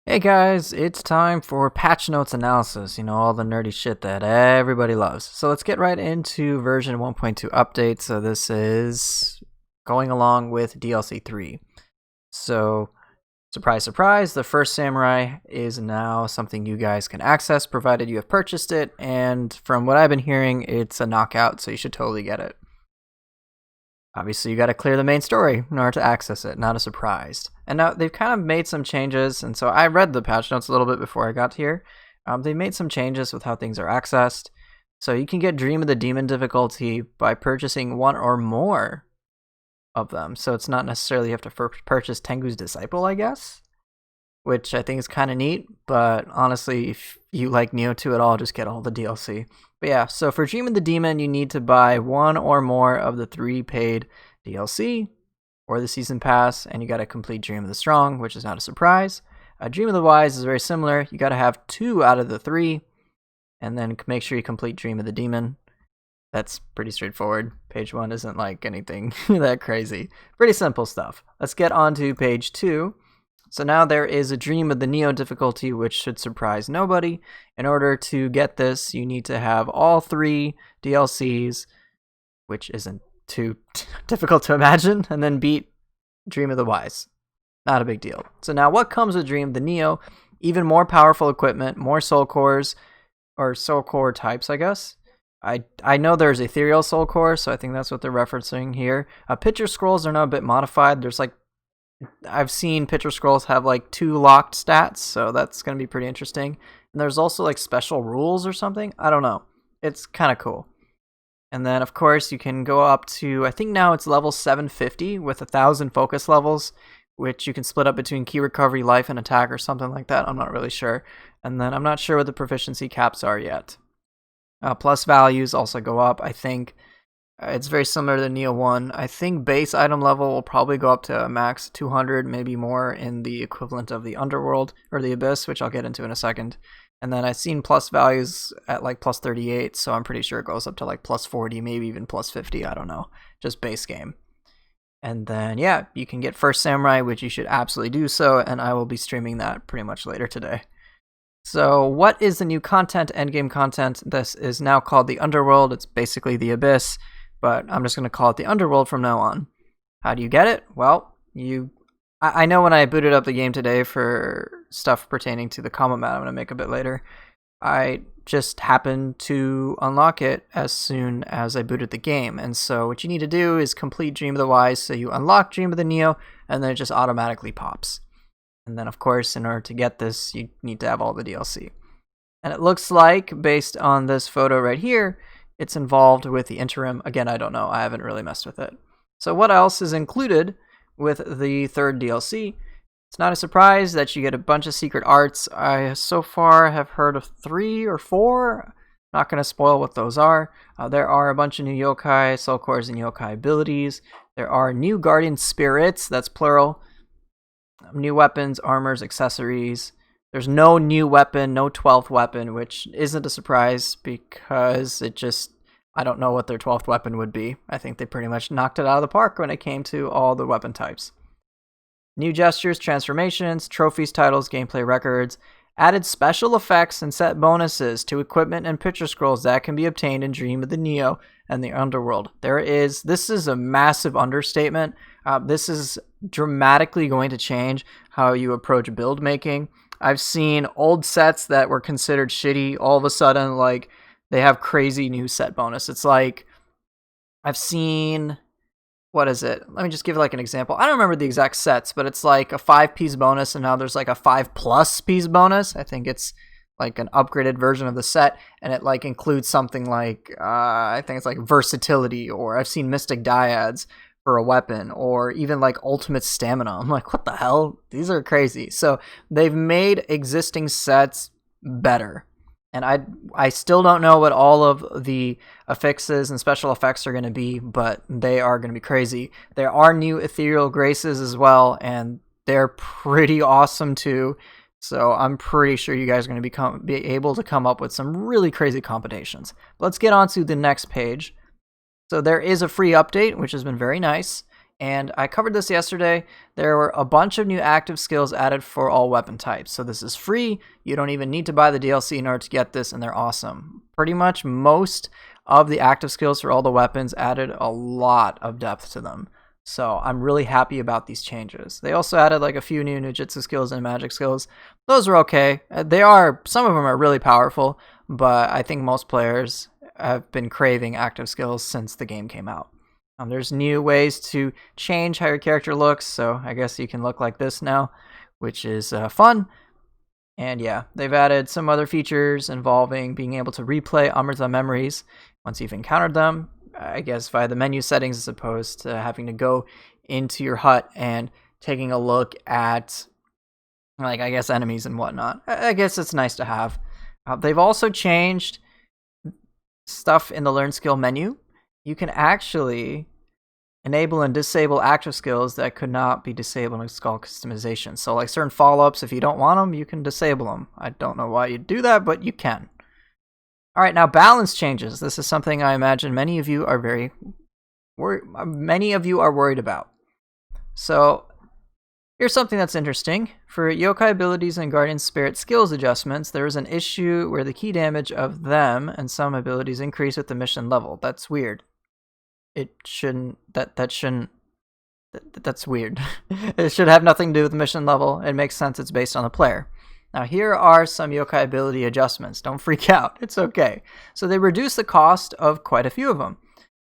Hey guys, it's time for patch notes analysis, all the nerdy shit that everybody loves. So let's get right into version 1.2 update. So this is going along with DLC 3. So, surprise, surprise, the first samurai is now something you guys can access provided you have purchased it. And from what I've been hearing, it's a knockout, so you should totally get it. Obviously, you got to clear the main story in order to access it, not a surprise. And now they've kind of made some changes, and so I read the patch notes a little bit before I got here. They made some changes with how things are accessed. So you can get Dream of the Demon difficulty by purchasing one or more of them. So it's not necessarily you have to purchase Tengu's Disciple, I guess, which I think is kind of neat. But honestly, if you like Nioh 2 at all, just get all the DLC. But yeah, so for Dream of the Demon, you need to buy one or more of the 3 paid DLC or the Season Pass, and you got to complete Dream of the Strong, which is not a surprise. Dream of the Wise is very similar. You got to have 2 out of the 3, and then make sure you complete Dream of the Demon. That's pretty straightforward. Page 1 isn't like anything that crazy. Pretty simple stuff. Let's get on to page 2. So now there is a Dream of the Nioh difficulty, which should surprise nobody. In order to get this, you need to have all 3 DLCs, which isn't too difficult to imagine, and then beat Dream of the Wise. Not a big deal. So now what comes with Dream of the Nioh? Even more powerful equipment, more soul cores, or soul core types, I guess. I know there's ethereal soul core, so I think that's what they're referencing here. Picture scrolls are now a bit modified. There's I've seen picture scrolls have 2 locked stats, so that's going to be pretty interesting. And there's also special rules or something. I don't know. It's kind of cool. And then of course you can go up to, I think now it's level 750 with 1,000 focus levels, which you can split up between key recovery, life, and attack or something like that. I'm not really sure. And then I'm not sure what the proficiency caps are yet. Plus values also go up, I think. It's very similar to Nioh 1. I think base item level will probably go up to max 200, maybe more in the equivalent of the Underworld or the Abyss, which I'll get into in a second. And then I've seen plus values at plus 38, so I'm pretty sure it goes up to plus 40, maybe even plus 50, I don't know. Just base game. And then, yeah, you can get First Samurai, which you should absolutely do so, and I will be streaming that pretty much later today. So what is the new content, endgame content? This is now called the Underworld. It's basically the Abyss, but I'm just going to call it the Underworld from now on. How do you get it? Well, I know when I booted up the game today for stuff pertaining to the comment map I'm going to make a bit later, I just happened to unlock it as soon as I booted the game. And so what you need to do is complete Dream of the Wise, so you unlock Dream of the Nioh, and then it just automatically pops. And then, of course, in order to get this, you need to have all the DLC. And it looks like, based on this photo right here, it's involved with the interim. Again, I don't know. I haven't really messed with it. So what else is included with the 3rd DLC? It's not a surprise that you get a bunch of secret arts. I so far have heard of 3 or 4. Not going to spoil what those are. There are a bunch of new yokai, soul cores, and yokai abilities. There are new guardian spirits, that's plural. New weapons, armors, accessories. There's no new weapon, no 12th weapon, which isn't a surprise because I don't know what their 12th weapon would be. I think they pretty much knocked it out of the park when it came to all the weapon types. New gestures, transformations, trophies, titles, gameplay records, added special effects and set bonuses to equipment and picture scrolls that can be obtained in Dream of the Nioh and the Underworld. This is a massive understatement. This is dramatically going to change how you approach build making. I've seen old sets that were considered shitty all of a sudden they have crazy new set bonus. It's I've seen, what is it? Let me just give an example. I don't remember the exact sets, but it's a 5-piece bonus, and now there's a 5+ piece bonus. I think it's an upgraded version of the set, and it includes something I think it's versatility, or I've seen mystic dyads for a weapon, or even ultimate stamina. I'm what the hell? These are crazy. So they've made existing sets better. And I still don't know what all of the affixes and special effects are going to be, but they are going to be crazy. There are new ethereal graces as well, and they're pretty awesome too. So I'm pretty sure you guys are going to be able to come up with some really crazy combinations. Let's get on to the next page. So there is a free update, which has been very nice. And I covered this yesterday. There were a bunch of new active skills added for all weapon types. So this is free. You don't even need to buy the DLC in order to get this, and they're awesome. Pretty much most of the active skills for all the weapons added a lot of depth to them. So I'm really happy about these changes. They also added like a few new ninjutsu skills and magic skills. Those are okay. Some of them are really powerful, but I think most players have been craving active skills since the game came out. There's new ways to change how your character looks, so I guess you can look like this now, which is fun. And yeah, they've added some other features involving being able to replay Amrita memories once you've encountered them, I guess via the menu settings as opposed to having to go into your hut and taking a look at, like, I guess enemies and whatnot. I guess it's nice to have. They've also changed stuff in the Learn Skill menu. You can actually enable and disable active skills that could not be disabled in skill customization. So like certain follow-ups, if you don't want them, you can disable them. I don't know why you'd do that, but you can. All right, now balance changes. This is something I imagine many of you are worried about. So here's something that's interesting. For yokai abilities and guardian spirit skills adjustments, there is an issue where the key damage of them and some abilities increase with the mission level. That's weird. That's weird. It should have nothing to do with the mission level. It makes sense. It's based on the player. Now here are some yokai ability adjustments. Don't freak out. It's okay. So they reduce the cost of quite a few of them.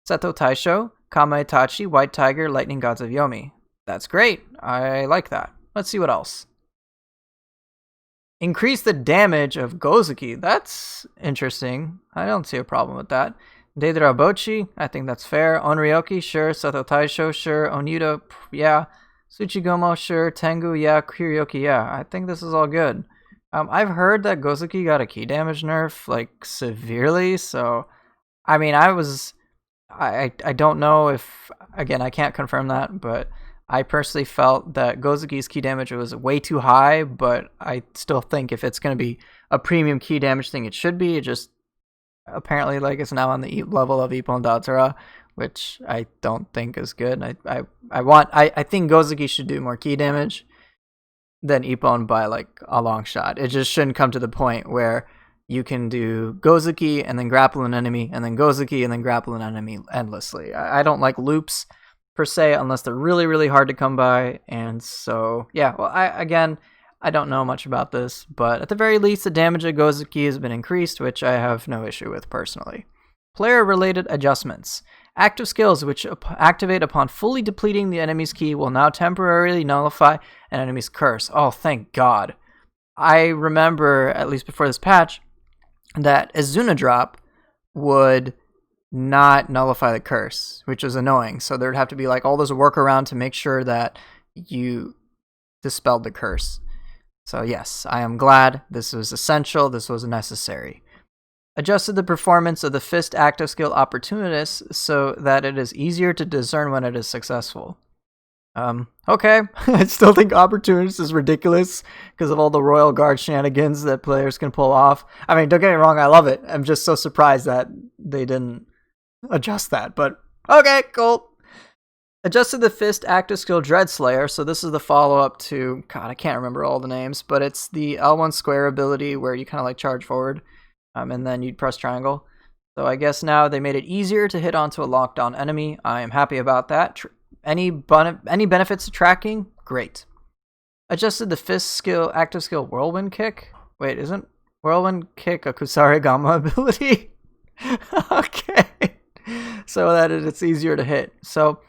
Seto Taisho, Kama Itachi, White Tiger, Lightning Gods of Yomi. That's great. I like that. Let's see what else. Increase the damage of gozuki. That's interesting. I don't see a problem with that. Deidara Bochi, I think that's fair. Onryoki, sure. Seto Taisho, sure. Onido, yeah. Tsuchigomo, sure. Tengu, yeah. Kuryoki, yeah. I think this is all good. I've heard that gozuki got a key damage nerf, like, severely, so, I mean, I don't know if, again, I can't confirm that, but I personally felt that gozuki's key damage was way too high, but I still think if it's going to be a premium key damage thing, it should be. It just apparently like it's now on the level of Ippon Datsura, which I don't think is good. I think gozuki should do more key damage than Ippon by like a long shot. It just shouldn't come to the point where you can do gozuki and then grapple an enemy and then gozuki and then grapple an enemy endlessly. I don't like loops per se unless they're really, really hard to come by. And so, yeah, well, I don't know much about this, but at the very least, the damage of gozuki has been increased, which I have no issue with personally. Player-related adjustments. Active skills which activate upon fully depleting the enemy's ki will now temporarily nullify an enemy's curse. Oh, thank God. I remember, at least before this patch, that Izuna Drop would not nullify the curse, which was annoying. So there'd have to be like all this workaround to make sure that you dispelled the curse. So yes, I am glad. This was essential. This was necessary. Adjusted the performance of the fist active skill Opportunist so that it is easier to discern when it is successful. Okay. I still think Opportunist is ridiculous because of all the Royal Guard shenanigans that players can pull off. I mean, don't get me wrong, I love it. I'm just so surprised that they didn't adjust that, but okay, cool. Adjusted the fist active skill Dreadslayer, so this is the follow-up to, God, I can't remember all the names, but it's the L1 square ability where you kind of like charge forward, and then you'd press triangle. So I guess now they made it easier to hit onto a locked-on enemy. I am happy about that. Any benefits to tracking? Great. Adjusted the fist skill active skill Whirlwind Kick. Wait, isn't Whirlwind Kick a Kusarigama ability? Okay. So that it's easier to hit. So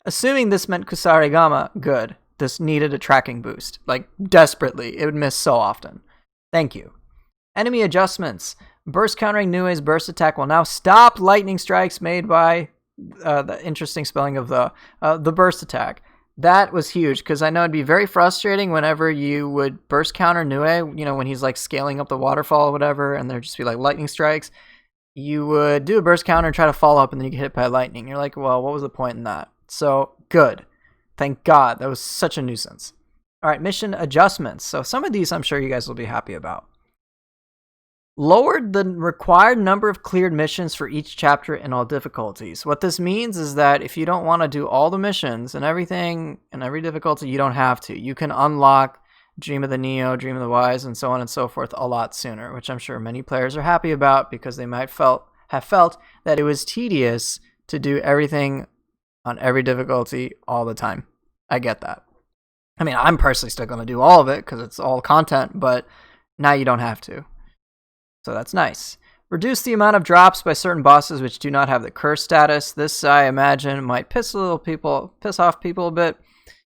assuming this meant Kusarigama, good. This needed a tracking boost. Like, desperately. It would miss so often. Thank you. Enemy adjustments. Burst countering Niouh's burst attack will now stop lightning strikes made by the interesting spelling of the burst attack. That was huge, because I know it'd be very frustrating whenever you would burst counter Nioh, you know, when he's like scaling up the waterfall or whatever, and there'd just be like lightning strikes. You would do a burst counter and try to follow up, and then you get hit by lightning. You're like, well, what was the point in that? So, good. Thank God. That was such a nuisance. All right, mission adjustments. So some of these I'm sure you guys will be happy about. lowered the required number of cleared missions for each chapter in all difficulties. What this means is that if you don't want to do all the missions and everything in every difficulty, you don't have to. You can unlock Dream of the Nioh, Dream of the Wise, and so on and so forth a lot sooner, which I'm sure many players are happy about because they might have felt that it was tedious to do everything on every difficulty all the time. I get that. I mean, I'm personally still going to do all of it because it's all content, but now you don't have to. So that's nice. Reduce the amount of drops by certain bosses which do not have the curse status. This, I imagine, might piss off people a bit.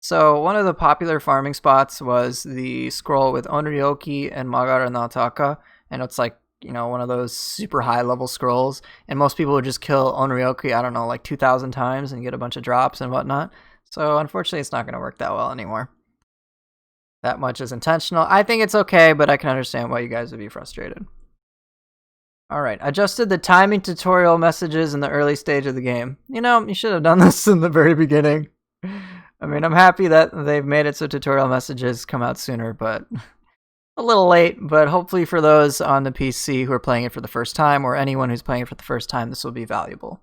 So one of the popular farming spots was the scroll with Onryoki and Magara Nataka, and it's like, you know, one of those super high level scrolls, and most people would just kill Onryoki, I don't know, like 2,000 times and get a bunch of drops and whatnot. So unfortunately, it's not going to work that well anymore. That much is intentional. I think it's okay, but I can understand why you guys would be frustrated. Alright, adjusted the timing tutorial messages in the early stage of the game. You know, you should have done this in the very beginning. I mean, I'm happy that they've made it so tutorial messages come out sooner, but a little late. But hopefully for those on the PC who are playing it for the first time, or anyone who's playing it for the first time, this will be valuable.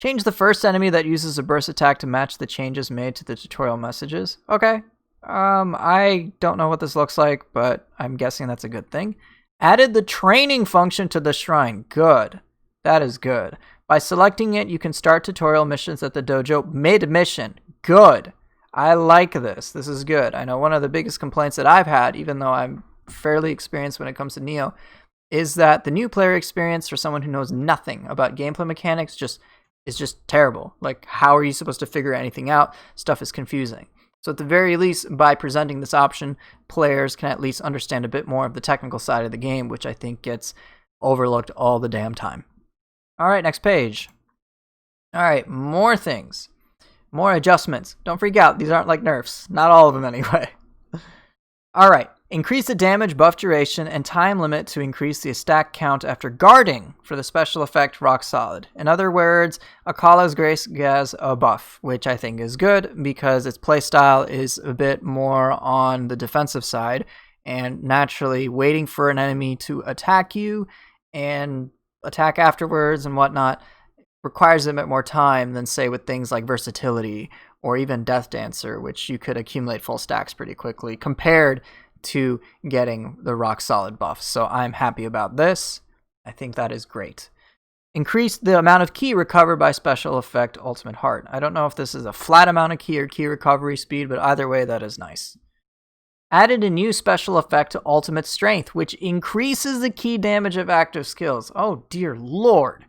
Change the first enemy that uses a burst attack to match the changes made to the tutorial messages. Okay. I don't know what this looks like, but I'm guessing that's a good thing. Added the training function to the shrine. Good. That is good. By selecting it, you can start tutorial missions at the dojo mid-mission. Good. I like this. This is good. I know one of the biggest complaints that I've had, even though I'm fairly experienced when it comes to Nioh, is that the new player experience for someone who knows nothing about gameplay mechanics is just terrible. Like, how are you supposed to figure anything out? Stuff is confusing. So at the very least, by presenting this option, players can at least understand a bit more of the technical side of the game, which I think gets overlooked all the damn time. All right, next page. All right, more things. More adjustments. Don't freak out. These aren't like nerfs. Not all of them anyway. All right. Increase the damage, buff duration, and time limit to increase the stack count after guarding for the special effect Rock Solid. In other words, Akala's Grace gets a buff, which I think is good because its playstyle is a bit more on the defensive side, and naturally waiting for an enemy to attack you and attack afterwards and whatnot requires a bit more time than, say, with things like Versatility or even Death Dancer, which you could accumulate full stacks pretty quickly compared to getting the rock solid buff. So I'm happy about this. I think that is great. Increase the amount of ki recovered by special effect Ultimate Heart. I don't know if this is a flat amount of ki or ki recovery speed, but either way, that is nice. Added a new special effect to Ultimate Strength, which increases the ki damage of active skills. Oh dear lord.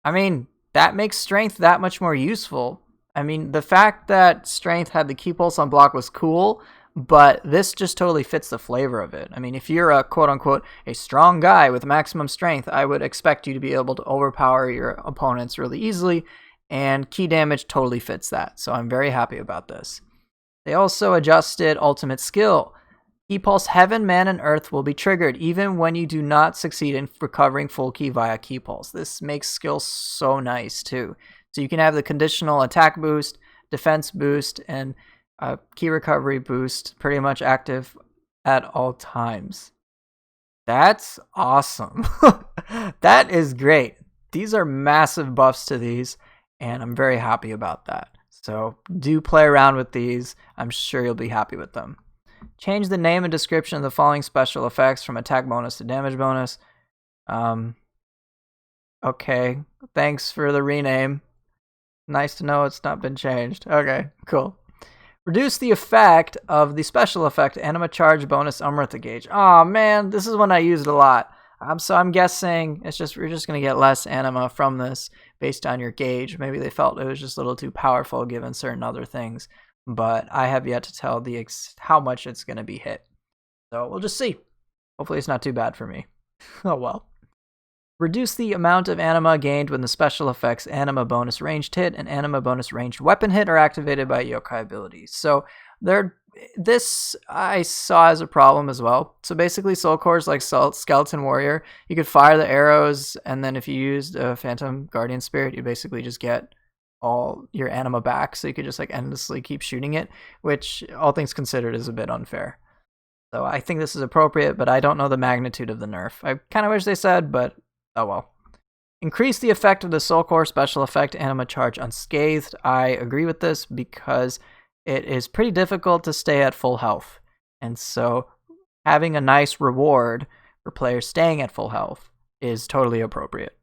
I mean, that makes Strength that much more useful. I mean, the fact that Strength had the ki pulse on block was cool, but this just totally fits the flavor of it. I mean, if you're a quote-unquote a strong guy with maximum strength, I would expect you to be able to overpower your opponents really easily, and ki damage totally fits that. So I'm very happy about this. They also adjusted Ultimate Skill. Ki Pulse Heaven, Man, and Earth will be triggered even when you do not succeed in recovering full ki via Ki Pulse. This makes skills so nice too. So you can have the conditional attack boost, defense boost, and ki recovery boost pretty much active at all times. That's awesome. That is great. These are massive buffs to these, and I'm very happy about that. So do play around with these. I'm sure you'll be happy with them. Change the name and description of the following special effects from attack bonus to damage bonus. Okay, thanks for the rename. Nice to know it's not been changed. Okay, cool. Reduce the effect of the special effect Anima Charge bonus Amrita Gauge. Oh man, this is one I used a lot. So I'm guessing we're just going to get less anima from this based on your gauge. Maybe they felt it was just a little too powerful given certain other things. But I have yet to tell how much it's going to be hit. So we'll just see. Hopefully it's not too bad for me. Oh well. Reduce the amount of anima gained when the special effects Anima Bonus Ranged Hit and Anima Bonus Ranged Weapon Hit are activated by yokai abilities. So this I saw as a problem as well. So basically Soul Cores like Skeleton Warrior, you could fire the arrows, and then if you used a Phantom Guardian Spirit, you basically just get all your anima back, so you could just like endlessly keep shooting it, which all things considered is a bit unfair. So I think this is appropriate, but I don't know the magnitude of the nerf. I kind of wish they said, but oh well. Increase the effect of the Soul Core special effect Anima Charge unscathed. I agree with this because it is pretty difficult to stay at full health. And so having a nice reward for players staying at full health is totally appropriate.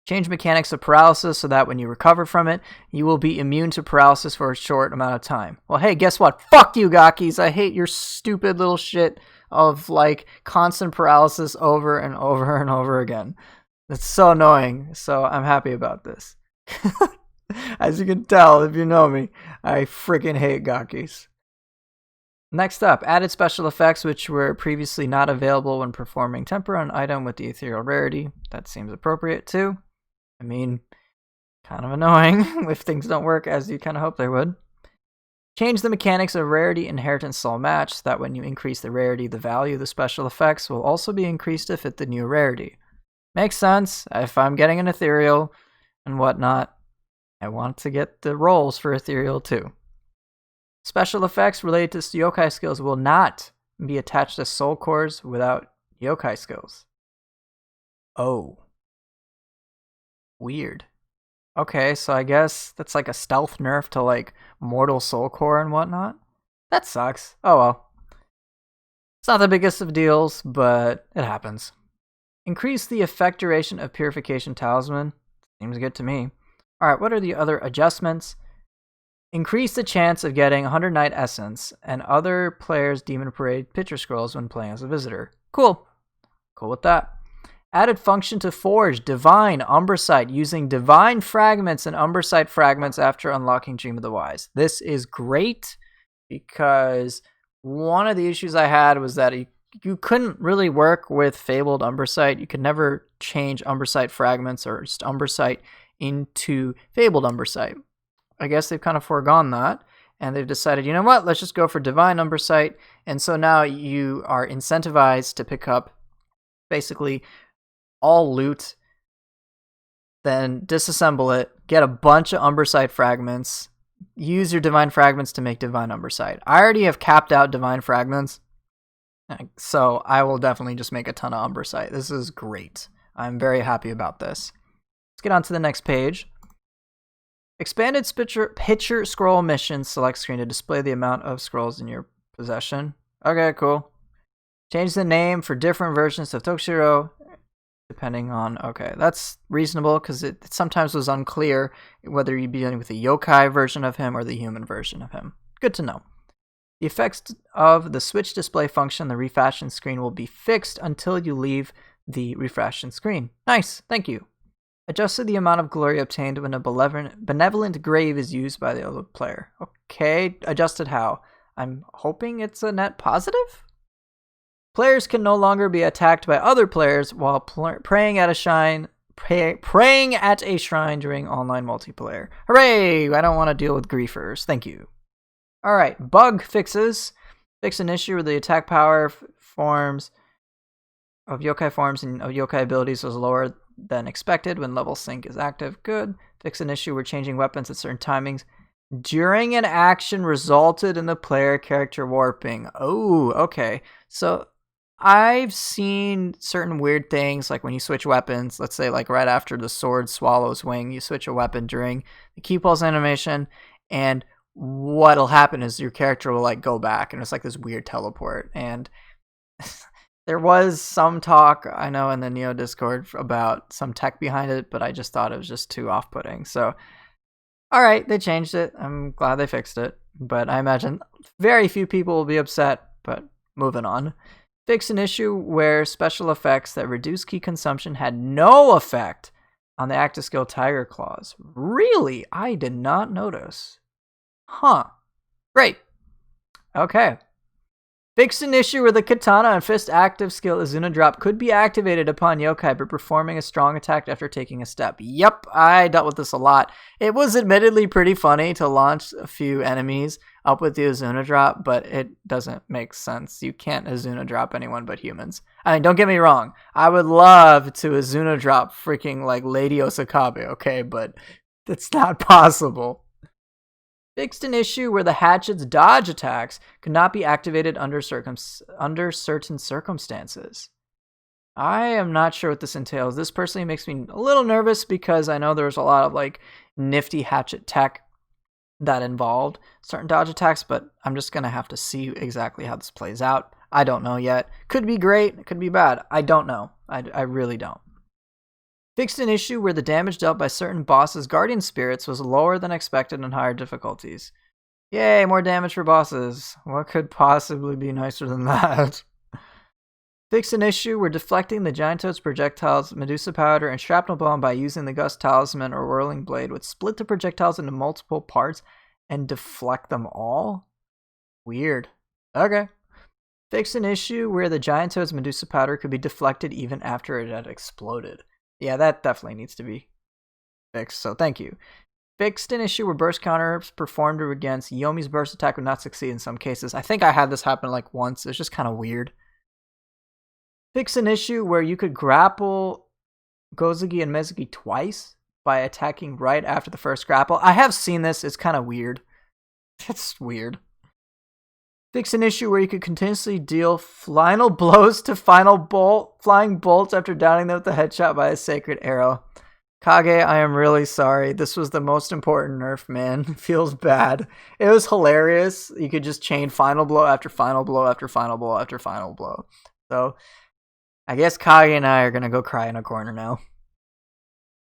Change mechanics of paralysis so that when you recover from it, you will be immune to paralysis for a short amount of time. Well, hey, guess what? Fuck you, Gakis. I hate your stupid little shit of, like, constant paralysis over and over and over again. It's so annoying. So I'm happy about this. As you can tell, if you know me, I freaking hate Gakis. Next up, added special effects which were previously not available when performing temper on an item with the ethereal rarity. That seems appropriate too. I mean, kind of annoying if things don't work as you kind of hope they would. Change the mechanics of rarity inheritance soul match so that when you increase the rarity, the value of the special effects will also be increased to fit the new rarity. Makes sense. If I'm getting an ethereal and whatnot, I want to get the rolls for ethereal too. Special effects related to yokai skills will not be attached to soul cores without yokai skills. Oh. Weird. Okay, so I guess that's like a stealth nerf to like Mortal Soul Core and whatnot. That sucks. Oh well. It's not the biggest of deals, but it happens. Increase the effect duration of Purification Talisman. Seems good to me. Alright, what are the other adjustments? Increase the chance of getting 100 Night Essence and other players' Demon Parade picture scrolls when playing as a visitor. Cool. Cool with that. Added function to forge Divine Umbrasight using Divine Fragments and Umbrasight Fragments after unlocking Dream of the Wise. This is great because one of the issues I had was that you couldn't really work with Fabled Umbrasight. You could never change Umbrasight Fragments or just Umbrasight into Fabled Umbrasight. I guess they've kind of foregone that, and they've decided, you know what, let's just go for Divine Umbrasight, and so now you are incentivized to pick up basically all loot, then disassemble it, get a bunch of Umbrasight Fragments, use your Divine Fragments to make Divine Umbrasight. I already have capped out Divine Fragments, so I will definitely just make a ton of Umbrasight. This is great. I'm very happy about this. Let's get on to the next page. Expanded picture scroll mission select screen to display the amount of scrolls in your possession. Okay, cool. Change the name for different versions of Tokushiro depending on... Okay, that's reasonable because it sometimes was unclear whether you'd be dealing with the yokai version of him or the human version of him. Good to know. The effects of the switch display function, the refashion screen, will be fixed until you leave the refashion screen. Nice, thank you. Adjusted the amount of glory obtained when a benevolent grave is used by the other player. Okay, adjusted how? I'm hoping it's a net positive? Players can no longer be attacked by other players while praying at a shrine during online multiplayer. Hooray! I don't want to deal with griefers. Thank you. Alright, bug fixes. Fix an issue where the attack power forms of yokai forms and of yokai abilities was lower than expected when level sync is active. Good. Fix an issue where changing weapons at certain timings during an action resulted in the player character warping. Oh, okay. So I've seen certain weird things, like when you switch weapons, let's say like right after the sword swallows wing, you switch a weapon during the key pulse animation, and what'll happen is your character will like go back, and it's like this weird teleport. And there was some talk, I know, in the Nioh Discord about some tech behind it, but I just thought it was just too off-putting. So, alright, they changed it. I'm glad they fixed it. But I imagine very few people will be upset, but moving on. Fix an issue where special effects that reduce key consumption had no effect on the active skill Tiger Claws. Really? I did not notice. Huh. Great. Okay. Fixed an issue where the Katana and Fist active skill Izuna Drop could be activated upon yokai by performing a strong attack after taking a step. Yep, I dealt with this a lot. It was admittedly pretty funny to launch a few enemies up with the Izuna Drop, but it doesn't make sense. You can't Izuna Drop anyone but humans. I mean, don't get me wrong. I would love to Izuna Drop freaking like Lady Osakabe, okay? But it's not possible. Fixed an issue where the hatchet's dodge attacks could not be activated under certain circumstances. I am not sure what this entails. This personally makes me a little nervous because I know there's a lot of like nifty hatchet tech that involved certain dodge attacks, but I'm just going to have to see exactly how this plays out. I don't know yet. Could be great, could be bad. I don't know. I really don't. Fixed an issue where the damage dealt by certain bosses' guardian spirits was lower than expected in higher difficulties. Yay, more damage for bosses. What could possibly be nicer than that? Fixed an issue where deflecting the giant toad's projectiles, Medusa powder, and shrapnel bomb by using the gust talisman or whirling blade would split the projectiles into multiple parts and deflect them all? Weird. Okay. Fixed an issue where the giant toad's Medusa powder could be deflected even after it had exploded. Yeah, that definitely needs to be fixed, so thank you. Fixed an issue where burst counters performed against Yomi's burst attack would not succeed in some cases. I think I had this happen like once. It's just kind of weird. Fix an issue where you could grapple Gozuki and Mezuki twice by attacking right after the first grapple. I have seen this. It's kind of weird. It's weird. Fix an issue where you could continuously deal final blows to flying bolts after downing them with a headshot by a sacred arrow. Kage, I am really sorry. This was the most important nerf, man. Feels bad. It was hilarious. You could just chain final blow after final blow after final blow after final blow. So I guess Kage and I are going to go cry in a corner now.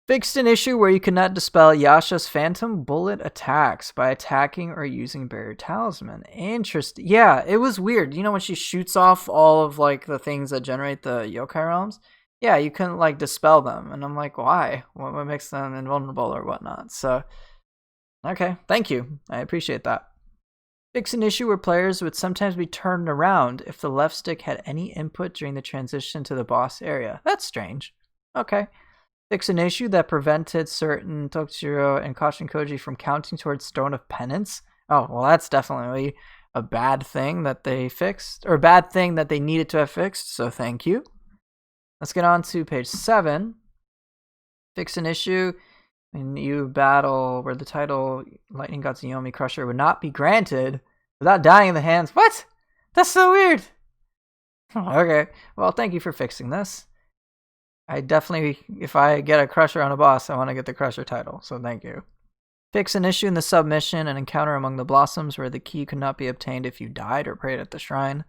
Fixed an issue where you could not dispel Yasha's phantom bullet attacks by attacking or using barrier talisman. Interesting. Yeah, it was weird. You know when she shoots off all of like the things that generate the yokai realms? Yeah, you couldn't like dispel them. And I'm like, why? What makes them invulnerable or whatnot? So, okay, thank you. I appreciate that. Fix an issue where players would sometimes be turned around if the left stick had any input during the transition to the boss area. That's strange. Okay. Fix an issue that prevented certain Tokushiro and Kashin Koji from counting towards Stone of Penance. Oh, well, that's definitely a bad thing that they fixed, or a bad thing that they needed to have fixed, so thank you. Let's get on to page 7. Fix an issue when you battle where the title Lightning God's Yomi Crusher would not be granted without dying in the hands. What? That's so weird. Okay, well, thank you for fixing this. I definitely, if I get a Crusher on a boss, I want to get the Crusher title, so thank you. Fix an issue in the submission, an encounter among the blossoms where the key could not be obtained if you died or prayed at the shrine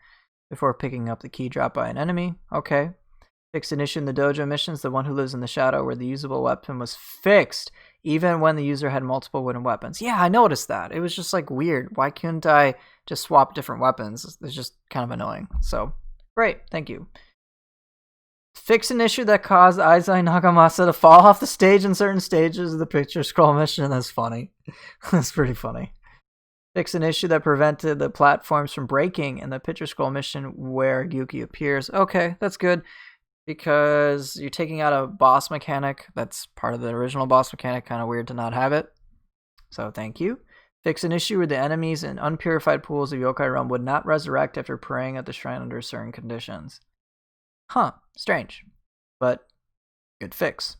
before picking up the key dropped by an enemy. Okay. Fix an issue in the dojo missions, the one who lives in the shadow, where the usable weapon was fixed even when the user had multiple wooden weapons. Yeah, I noticed that. It was just like weird. Why couldn't I just swap different weapons? It's just kind of annoying. So, great. Thank you. Fix an issue that caused Aizai Nagamasa to fall off the stage in certain stages of the picture scroll mission. That's funny. That's pretty funny. Fix an issue that prevented the platforms from breaking in the picture scroll mission where Yuki appears. Okay, that's good. Because you're taking out a boss mechanic that's part of the original boss mechanic. Kind of weird to not have it. So thank you. Fix an issue where the enemies in unpurified pools of Yokai Realm would not resurrect after praying at the shrine under certain conditions. Huh, strange, but good fix.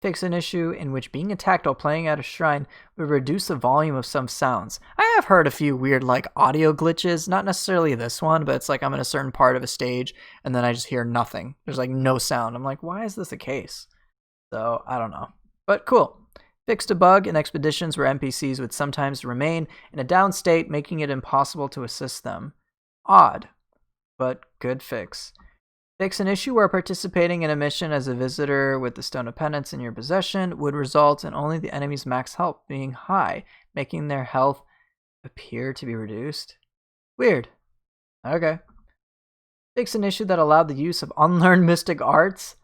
Fix an issue in which being attacked while playing at a shrine would reduce the volume of some sounds. I have heard a few weird like audio glitches, not necessarily this one, but it's like I'm in a certain part of a stage and then I just hear nothing. There's like no sound. I'm like, why is this the case? So I don't know, but cool. Fixed a bug in expeditions where NPCs would sometimes remain in a down state, making it impossible to assist them. Odd, but good fix. Fix an issue where participating in a mission as a visitor with the Stone of Penance in your possession would result in only the enemy's max health being high, making their health appear to be reduced. Weird. Okay. Fix an issue that allowed the use of unlearned mystic arts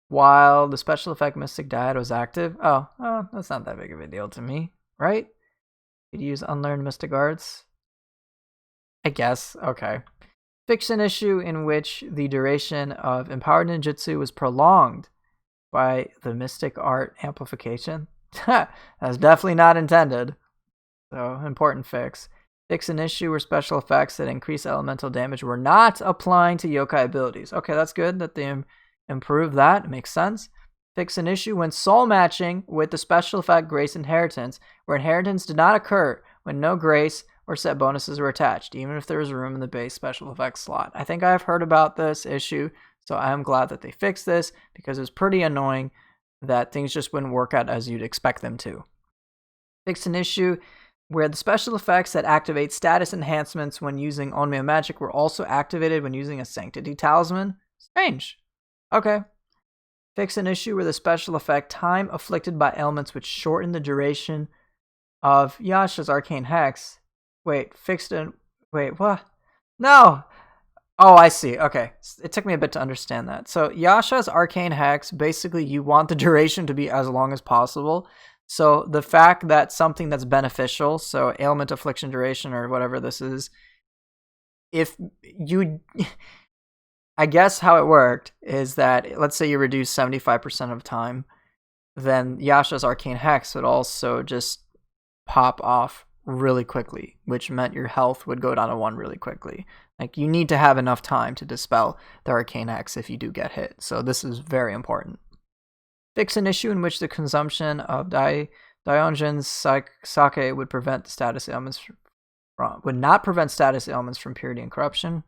while the special effect Mystic Dyad was active. Oh, that's not that big of a deal to me, right? You'd use unlearned mystic arts? I guess. Okay. Fix an issue in which the duration of empowered ninjutsu was prolonged by the mystic art amplification. That's definitely not intended. So, important fix. Fix an issue where special effects that increase elemental damage were not applying to yokai abilities. Okay, that's good that they improved that. It makes sense. Fix an issue when soul matching with the special effect Grace Inheritance, where inheritance did not occur when no Grace or set bonuses were attached, even if there was room in the base special effects slot. I think I've heard about this issue, so I'm glad that they fixed this because it's pretty annoying that things just wouldn't work out as you'd expect them to. Fix an issue where the special effects that activate status enhancements when using Onmyo Magic were also activated when using a Sanctity Talisman. Strange. Okay. Fix an issue where the special effect Time Afflicted by Elements would shorten the duration of Yasha's Arcane Hex. Wait, what? No! Oh, I see. Okay. It took me a bit to understand that. So Yasha's Arcane Hex, basically you want the duration to be as long as possible. So the fact that something that's beneficial, so ailment affliction duration or whatever this is, if you... I guess how it worked is that, let's say you reduce 75% of time, then Yasha's Arcane Hex would also just pop off really quickly, which meant your health would go down to 1 really quickly. Like, you need to have enough time to dispel the Arcane Hex if you do get hit, so this is very important. Fix an issue in which the consumption of Daionjin's sake would prevent status ailments would not prevent status ailments from purity and corruption.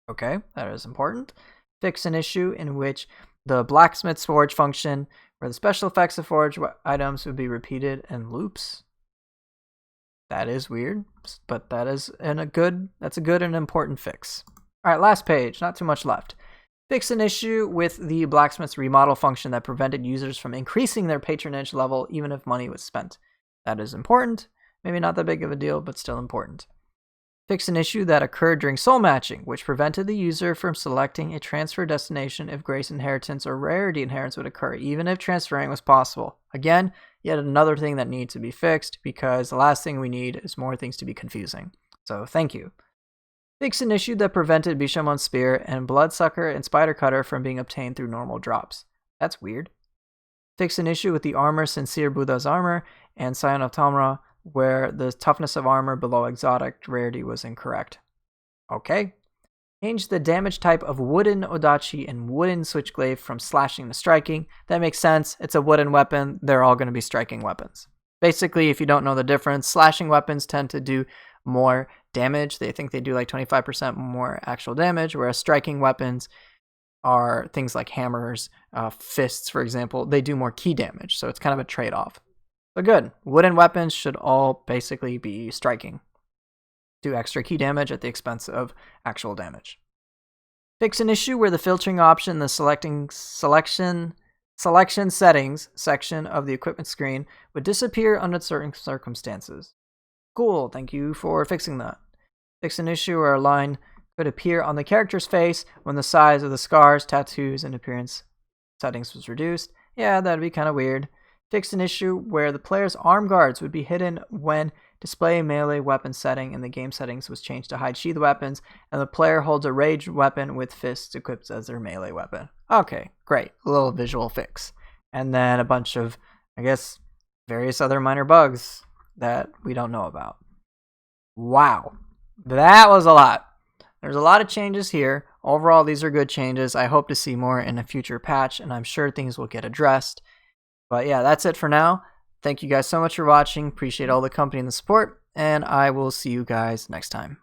Okay, that is important. Fix an issue in which the Blacksmith's Forge function, where the special effects of forge items would be repeated in loops. That is weird, but that's a good and important fix. All right, last page, not too much left. Fix an issue with the Blacksmith's remodel function that prevented users from increasing their patronage level even if money was spent. That is important. Maybe not that big of a deal, but still important. Fix an issue that occurred during soul matching, which prevented the user from selecting a transfer destination if Grace Inheritance or Rarity Inheritance would occur, even if transferring was possible. Again, yet another thing that needs to be fixed, because the last thing we need is more things to be confusing. So thank you. Fix an issue that prevented Bishamon's Spear and Bloodsucker and Spider Cutter from being obtained through normal drops. That's weird. Fix an issue with the armor Sincere Buddha's Armor and Scion of Tamra, where the toughness of armor below exotic rarity was incorrect. Okay. Change the damage type of wooden Odachi and wooden Switchglaive from slashing to striking. That makes sense. It's a wooden weapon. They're all going to be striking weapons. Basically, if you don't know the difference, slashing weapons tend to do more damage. They think they do like 25% more actual damage, whereas striking weapons are things like hammers, fists, for example. They do more key damage, so it's kind of a trade-off. So good. Wooden weapons should all basically be striking. Do extra key damage at the expense of actual damage. Fix an issue where the filtering option in the selection settings section of the equipment screen would disappear under certain circumstances. Cool, thank you for fixing that. Fix an issue where a line could appear on the character's face when the size of the scars, tattoos, and appearance settings was reduced. Yeah, that'd be kind of weird. Fix an issue where the player's arm guards would be hidden when display melee weapon setting in the game settings was changed to hide sheath weapons, and the player holds a ranged weapon with fists equipped as their melee weapon. Okay, great. A little visual fix. And then a bunch of, I guess, various other minor bugs that we don't know about. Wow. That was a lot. There's a lot of changes here. Overall, these are good changes. I hope to see more in a future patch, and I'm sure things will get addressed. But yeah, that's it for now. Thank you guys so much for watching. Appreciate all the company and the support, and I will see you guys next time.